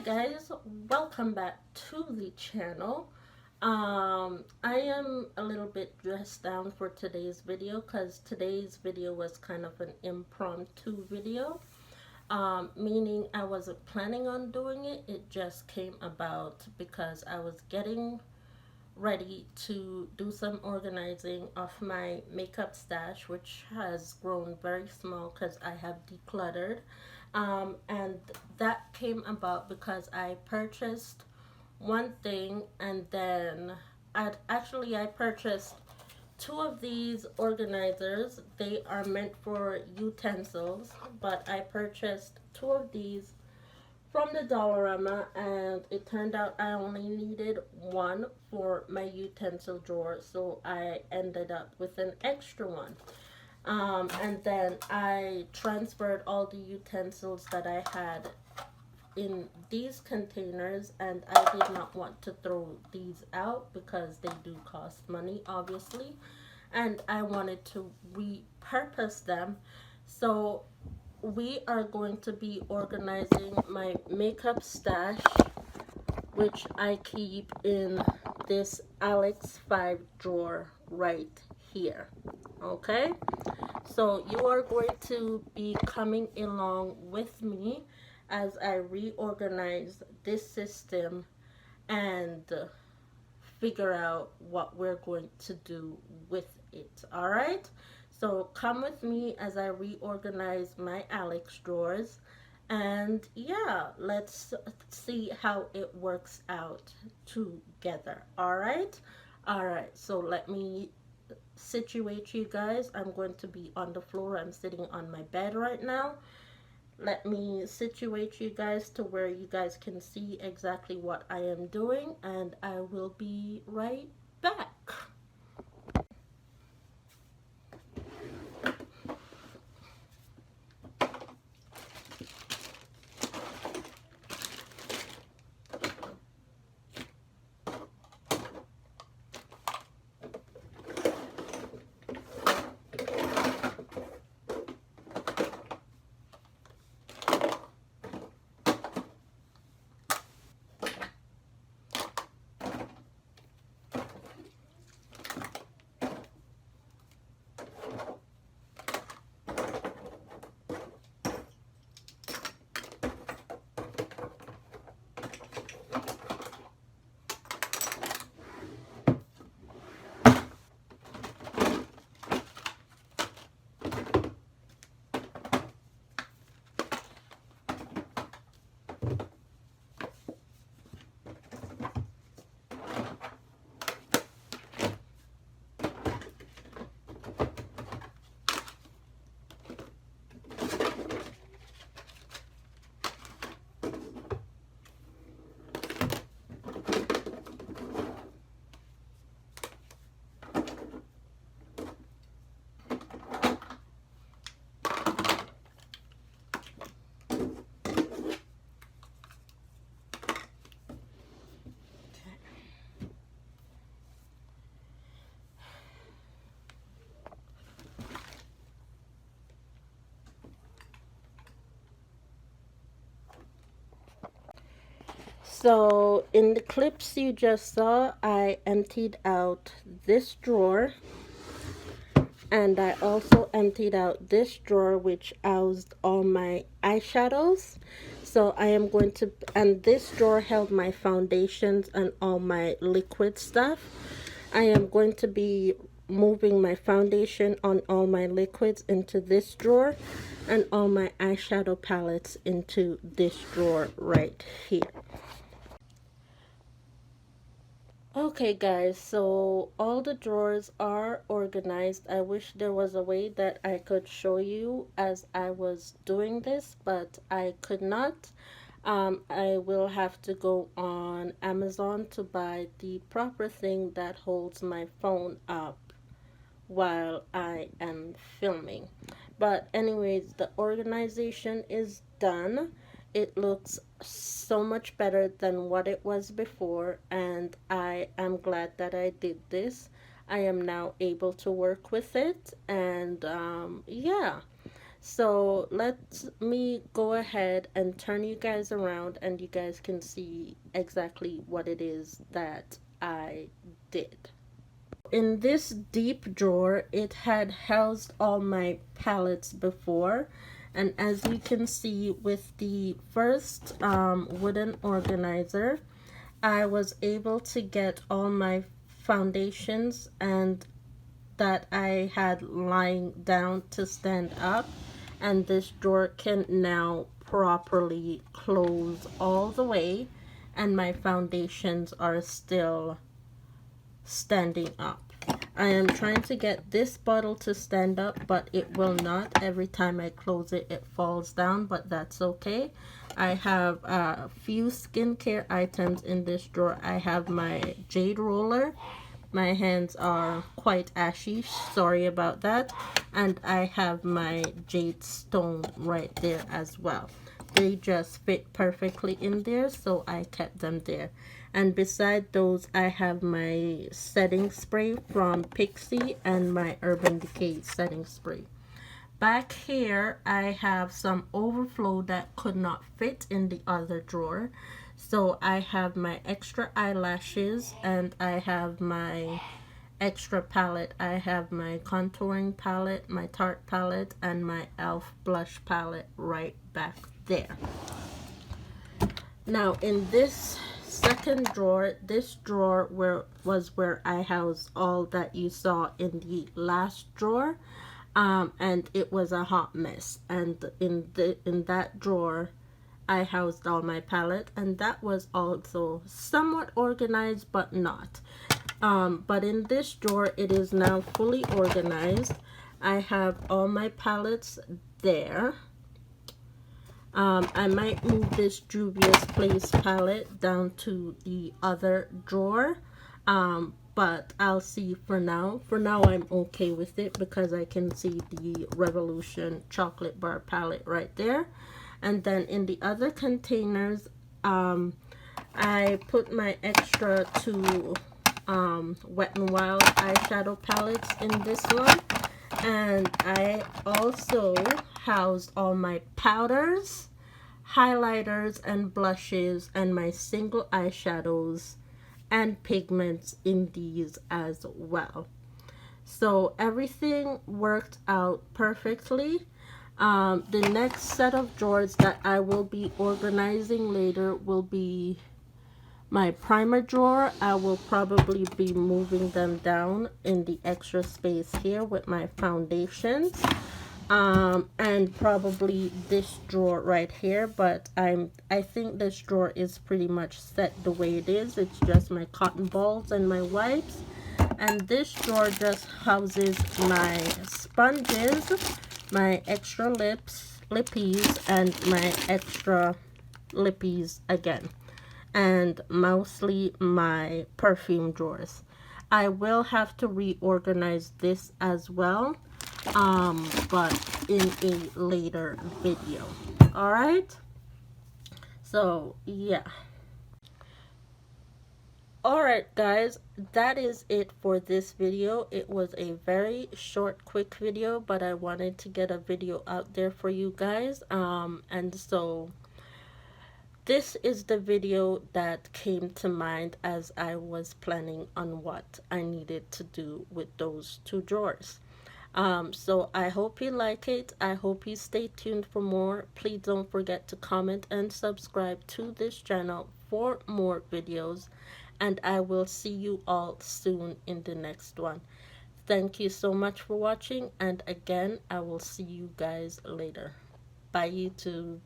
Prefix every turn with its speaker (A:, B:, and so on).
A: Guys, welcome back to the channel. I am a little bit dressed down for today's video because today's video was kind of an impromptu video. Meaning I wasn't planning on doing it. It just came about because I was getting ready to do some organizing of my makeup stash, which has grown very small because I have decluttered. And that came about because I purchased one thing, and then I purchased two of these organizers. They are meant for utensils, but I purchased two of these from the Dollarama, and it turned out I only needed one for my utensil drawer, so I ended up with an extra one. And then I transferred all the utensils that I had in these containers, and I did not want to throw these out because they do cost money, obviously, and I wanted to repurpose them. So we are going to be organizing my makeup stash, which I keep in this Alex 5 drawer right here. Okay, so you are going to be coming along with me as I reorganize this system and figure out what we're going to do with it. All right, so come with me as I reorganize my Alex drawers, and yeah, let's see how it works out together. All right, so let me situate you guys. I'm going to be on the floor. I'm sitting on my bed right now. Let me situate you guys to where you guys can see exactly what I am doing, and I will be right back. So in the clips you just saw, I emptied out this drawer, and I also emptied out this drawer which housed all my eyeshadows. So I am going to, and this drawer held my foundations and all my liquid stuff. I am going to be moving my foundation on all my liquids into this drawer, and all my eyeshadow palettes into this drawer right here. Okay guys, so all the drawers are organized. I wish there was a way that I could show you as I was doing this, but I could not. I will have to go on Amazon to buy the proper thing that holds my phone up while I am filming. But anyways, the organization is done. It looks so much better than what it was before, and I am glad that I did this. I am now able to work with it, and yeah. So let me go ahead and turn you guys around and you guys can see exactly what it is that I did. In this deep drawer, it had housed all my palettes before, and as you can see with the first wooden organizer, I was able to get all my foundations and that I had lying down to stand up, and this drawer can now properly close all the way, and my foundations are still standing up. I am trying to get this bottle to stand up, but it will not. Every time I close it, it falls down, but that's okay. I have a few skincare items in this drawer. I have my jade roller. My hands are quite ashy, sorry about that. And I have my jade stone right there as well. They just fit perfectly in there, so I kept them there. And beside those, I have my setting spray from Pixi and my Urban Decay setting spray. Back here, I have some overflow that could not fit in the other drawer. So I have my extra eyelashes and I have my extra palette. I have my contouring palette, my Tarte palette, and my e.l.f. blush palette right back there. Now in this second drawer, this drawer was where I housed all that you saw in the last drawer, and it was a hot mess. And in that drawer, I housed all my palette, and that was also somewhat organized, but not. But in this drawer, it is now fully organized. I have all my palettes there. I might move this Juvia's Place palette down to the other drawer, but I'll see for now. For now, I'm okay with it because I can see the Revolution chocolate bar palette right there. And then in the other containers, I put my extra two Wet n Wild eyeshadow palettes in this one. And I also housed all my powders, highlighters, and blushes, and my single eyeshadows and pigments in these as well. So everything worked out perfectly. The next set of drawers that I will be organizing later will be my primer drawer. I will probably be moving them down in the extra space here with my foundations, and probably this drawer right here, but I think this drawer is pretty much set the way it is. It's just my cotton balls and my wipes, and this drawer just houses my sponges, my extra lippies, and my extra lippies again, and mostly my perfume drawers. I will have to reorganize this as well, but in a later video. All right, so yeah. Alright guys, that is it for this video. It was a very short, quick video, but I wanted to get a video out there for you guys, and so this is the video that came to mind as I was planning on what I needed to do with those two drawers. So I hope you like it. I hope you stay tuned for more. Please don't forget to comment and subscribe to this channel for more videos. And I will see you all soon in the next one. Thank you so much for watching. And again, I will see you guys later. Bye, YouTube.